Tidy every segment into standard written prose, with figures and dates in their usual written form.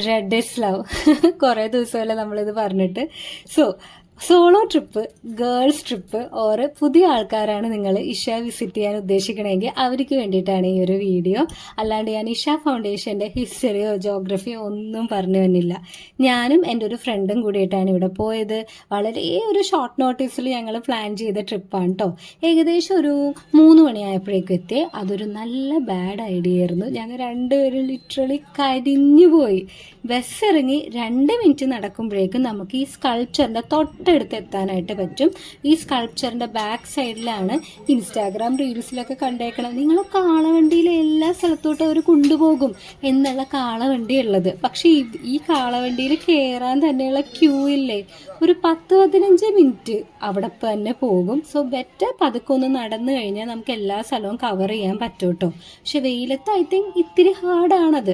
Red is love. കുറേ ദിവസമല്ലേ നമ്മളിത് പറഞ്ഞിട്ട്. Solo trip, girls trip or പുതിയ ആൾക്കാരാണ് നിങ്ങൾ ഇഷ വിസിറ്റ് ചെയ്യാൻ ഉദ്ദേശിക്കണമെങ്കിൽ അവർക്ക് വേണ്ടിയിട്ടാണ് ഈ ഒരു വീഡിയോ. അല്ലാണ്ട് ഞാൻ ഇഷ ഫൗണ്ടേഷൻ്റെ ഹിസ്റ്ററിയോ ജോഗ്രഫിയോ ഒന്നും പറഞ്ഞു തന്നില്ല. ഞാനും എൻ്റെ ഒരു ഫ്രണ്ടും കൂടിയിട്ടാണ് ഇവിടെ പോയത്. വളരെ ഒരു ഷോർട്ട് നോട്ടീസിൽ ഞങ്ങൾ പ്ലാൻ ചെയ്ത ട്രിപ്പാണ് കേട്ടോ. ഏകദേശം ഒരു 3 മണിയായപ്പോഴേക്കും എത്തി. അതൊരു നല്ല ബാഡ് ഐഡിയ ആയിരുന്നു. ഞങ്ങൾ രണ്ടുപേരും ലിറ്ററലി കരിഞ്ഞു പോയി. ബസ് ഇറങ്ങി 2 മിനിറ്റ് നടക്കുമ്പോഴേക്കും നമുക്ക് ഈ സ്കൾപ്ചറിൻ്റെ തൊട്ടടുത്ത് എത്താനായിട്ട് പറ്റും. ഈ സ്കൾപ്ചറിൻ്റെ ബാക്ക് സൈഡിലാണ് ഇൻസ്റ്റാഗ്രാം റീൽസിലൊക്കെ കണ്ടേക്കണം, നിങ്ങൾ കാളവണ്ടിയിൽ എല്ലാ സ്ഥലത്തോട്ടും അവർ കൊണ്ടുപോകും എന്നുള്ള കാളവണ്ടി ഉള്ളത്. പക്ഷേ ഈ കാളവണ്ടിയിൽ കയറാൻ തന്നെയുള്ള ക്യൂ ഇല്ലേ, ഒരു 10-15 മിനിറ്റ് അവിടെ തന്നെ പോകും. സോ ബെറ്റർ പതുക്കെ ഒന്ന് നടന്നു കഴിഞ്ഞാൽ നമുക്ക് എല്ലാ സ്ഥലവും കവർ ചെയ്യാൻ പറ്റും കേട്ടോ. പക്ഷെ വെയിലത്ത് ഐ തിങ്ക് ഇത്തിരി ഹാർഡാണത്.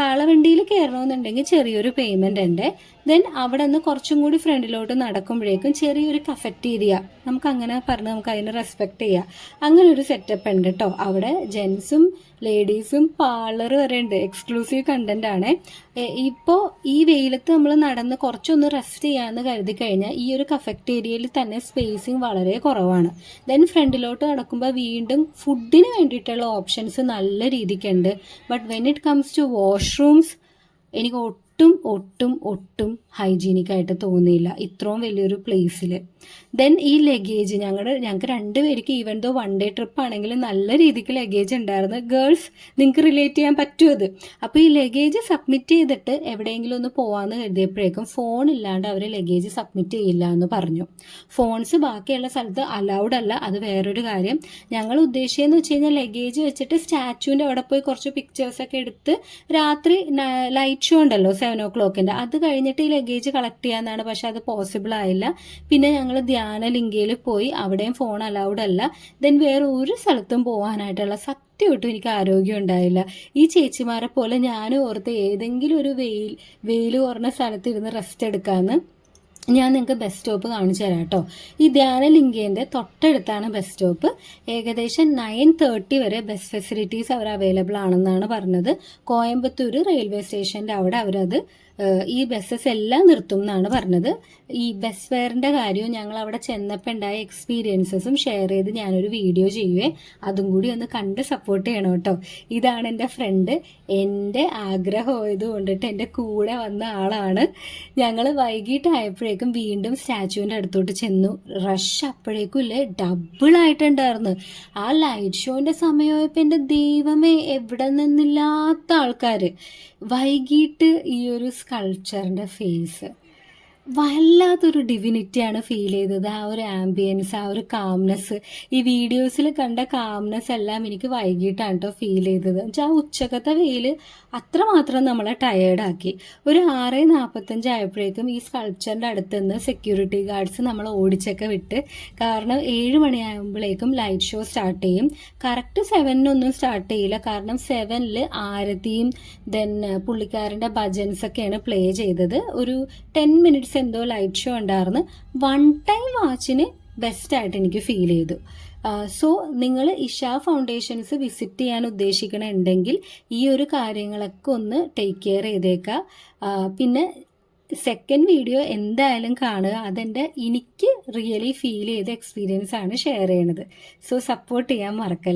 കാളവണ്ടിയിൽ കയറണമെന്നുണ്ടെങ്കിൽ ചെറിയൊരു പേയ്മെൻ്റ് ഉണ്ട്. ദെൻ അവിടെ നിന്ന് കുറച്ചും കൂടി ഫ്രണ്ടിലോട്ട് നടക്കുമ്പോഴേക്കും ചെറിയൊരു കഫറ്റീരിയ, നമുക്ക് അങ്ങനെ പറഞ്ഞ് നമുക്ക് അതിനെ റെസ്പെക്റ്റ് ചെയ്യാം. അങ്ങനെ ഒരു സെറ്റപ്പ് ഉണ്ട് കേട്ടോ. അവിടെ ജെൻസും ലേഡീസും പാർലർ വരെ ഉണ്ട്. എക്സ്ക്ലൂസീവ് കണ്ടന്റ് ആണ്. ഇപ്പോൾ ഈ വെയിലത്ത് നമ്മൾ നടന്ന് കുറച്ചൊന്ന് റെസ്റ്റ് ചെയ്യാമെന്ന് കരുതി കഴിഞ്ഞാൽ ഈ ഒരു കഫറ്റേരിയയിൽ തന്നെ സ്പേസിങ് വളരെ കുറവാണ്. ദെൻ ഫ്രണ്ടിലോട്ട് നടക്കുമ്പോൾ വീണ്ടും ഫുഡിന് വേണ്ടിയിട്ടുള്ള ഓപ്ഷൻസ് നല്ല രീതിക്കുണ്ട്. But when it comes to washrooms എനിക്ക് ഒട്ടും ഹൈജീനിക് ആയിട്ട് തോന്നിയില്ല ഇത്രയും വലിയൊരു പ്ലേസിൽ. ദെൻ ഈ ലഗേജ് ഞങ്ങൾക്ക് 2 പേർക്ക് ഈവൻ ദോ 1 ഡേ ട്രിപ്പ് ആണെങ്കിൽ നല്ല രീതിക്ക് ലഗേജ് ഉണ്ടായിരുന്നു. ഗേൾസ് നിങ്ങൾക്ക് റിലേറ്റ് ചെയ്യാൻ പറ്റും അത്. അപ്പോൾ ഈ ലഗേജ് സബ്മിറ്റ് ചെയ്തിട്ട് എവിടെയെങ്കിലും ഒന്ന് പോകാമെന്ന് കരുതിയപ്പോഴേക്കും ഫോൺ ഇല്ലാണ്ട് അവർ ലഗേജ് സബ്മിറ്റ് ചെയ്യില്ല എന്ന് പറഞ്ഞു. ഫോൺസ് ബാക്കിയുള്ള സ്ഥലത്ത് അലൗഡ് അല്ല, അത് വേറൊരു കാര്യം. ഞങ്ങൾ ഉദ്ദേശിച്ചതെന്ന് വെച്ച് കഴിഞ്ഞാൽ ലഗേജ് വെച്ചിട്ട് സ്റ്റാച്യൂവിൻ്റെ അവിടെ പോയി കുറച്ച് പിക്ചേഴ്സൊക്കെ എടുത്ത് രാത്രി ലൈറ്റ് ഷോ ഉണ്ടല്ലോ 7 o'clock, അത് കഴിഞ്ഞിട്ട് ഈ ലഗേജ് കളക്ട് ചെയ്യാമെന്നാണ്. പക്ഷെ അത് പോസിബിൾ ആയില്ല. പിന്നെ ഞങ്ങൾ ധ്യാനലിംഗയിൽ പോയി, അവിടെയും ഫോൺ അലൗഡ് അല്ല. ദെൻ വേറെ ഒരു സ്ഥലത്തും പോകാനായിട്ടുള്ള സത്യമായിട്ടും എനിക്ക് ആരോഗ്യം ഉണ്ടായില്ല. ഈ ചേച്ചിമാരെ പോലെ ഞാനും ഓർത്ത് ഏതെങ്കിലും ഒരു വെയിൽ കുറഞ്ഞ സ്ഥലത്തിരുന്ന് റെസ്റ്റ് എടുക്കാമെന്ന്. ഞാൻ നിങ്ങൾക്ക് ബസ് സ്റ്റോപ്പ് കാണിച്ചു തരാം കേട്ടോ. ഈ ധ്യാനലിംഗേൻ്റെ തൊട്ടടുത്താണ് ബസ് സ്റ്റോപ്പ്. ഏകദേശം 9:30 വരെ ബസ് ഫെസിലിറ്റീസ് അവർ അവൈലബിൾ ആണെന്നാണ് പറഞ്ഞത്. കോയമ്പത്തൂർ റെയിൽവേ സ്റ്റേഷൻ്റെ അവിടെ അവരത് ഈ ബസ്സസ് എല്ലാം നിർത്തും എന്നാണ് പറഞ്ഞത്. ഈ ബസ് ഫെയറിൻ്റെ കാര്യവും ഞങ്ങൾ അവിടെ ചെന്നപ്പോൾ ഉണ്ടായ എക്സ്പീരിയൻസസും ഷെയർ ചെയ്ത് ഞാനൊരു വീഡിയോ ചെയ്യുവേ. അതും കൂടി ഒന്ന് കണ്ട് സപ്പോർട്ട് ചെയ്യണം കേട്ടോ. ഇതാണ് എൻ്റെ ഫ്രണ്ട്. എൻ്റെ ആഗ്രഹമായത് കൊണ്ടിട്ട് എൻ്റെ കൂടെ വന്ന ആളാണ്. ഞങ്ങൾ വൈകിട്ടായപ്പോഴേക്കും വീണ്ടും സ്റ്റാച്യൂവിൻ്റെ അടുത്തോട്ട് ചെന്നു. റഷ് അപ്പോഴേക്കും ഇല്ലേ ഡബിളായിട്ടുണ്ടായിരുന്നു. ആ ലൈറ്റ് ഷോൻ്റെ സമയമായപ്പോൾ എൻ്റെ ദൈവമേ എവിടെ നിന്നില്ലാത്ത ആൾക്കാർ. വൈകിട്ട് ഈ ഒരു സ്കൾപ്ചറിൻ്റെ ഫേസ് വല്ലാത്തൊരു ഡിവിനിറ്റിയാണ് ഫീൽ ചെയ്തത്. ആ ഒരു ആംബിയൻസ്, ആ ഒരു കാംനെസ്, ഈ വീഡിയോസിൽ കണ്ട കാംനെസ് എല്ലാം എനിക്ക് വൈകിട്ടാണ് കേട്ടോ ഫീൽ ചെയ്തത്. ആ ഉച്ചക്കത്തെ വെയിൽ അത്രമാത്രം നമ്മളെ ടയേർഡാക്കി. ഒരു 6:45 ആയപ്പോഴേക്കും ഈ സ്കൾപ്ചറിൻ്റെ അടുത്ത് നിന്ന് സെക്യൂരിറ്റി ഗാർഡ്സ് നമ്മളെ ഓടിച്ചൊക്കെ വിട്ട്. കാരണം 7 മണിയാകുമ്പോഴേക്കും ലൈറ്റ് ഷോ സ്റ്റാർട്ട് ചെയ്യും. കറക്റ്റ് 7-നൊന്നും സ്റ്റാർട്ട് ചെയ്യില്ല. കാരണം 7-ൽ ആരതിയും ദെൻ പുള്ളിക്കാരൻ്റെ ഭജൻസൊക്കെയാണ് പ്ലേ ചെയ്തത്. ഒരു 10 മിനിറ്റ്സ് എന്തോ ലൈറ്റ് ഷോ ഉണ്ടായിരുന്നു. 1 ടൈം വാച്ചിന് ബെസ്റ്റായിട്ട് എനിക്ക് ഫീൽ ചെയ്തു. സോ നിങ്ങൾ ഇഷ ഫൗണ്ടേഷൻസ് വിസിറ്റ് ചെയ്യാൻ ഉദ്ദേശിക്കണമെങ്കിൽ ഈ ഒരു കാര്യങ്ങളൊക്കെ ഒന്ന് ടേക്ക് കെയർ ചെയ്തേക്കുക. പിന്നെ സെക്കൻഡ് വീഡിയോ എന്തായാലും കാണുക. എനിക്ക് റിയലി ഫീൽ ചെയ്ത എക്സ്പീരിയൻസ് ആണ് ഷെയർ ചെയ്യണത്. സോ സപ്പോർട്ട് ചെയ്യാൻ മറക്കല്ല.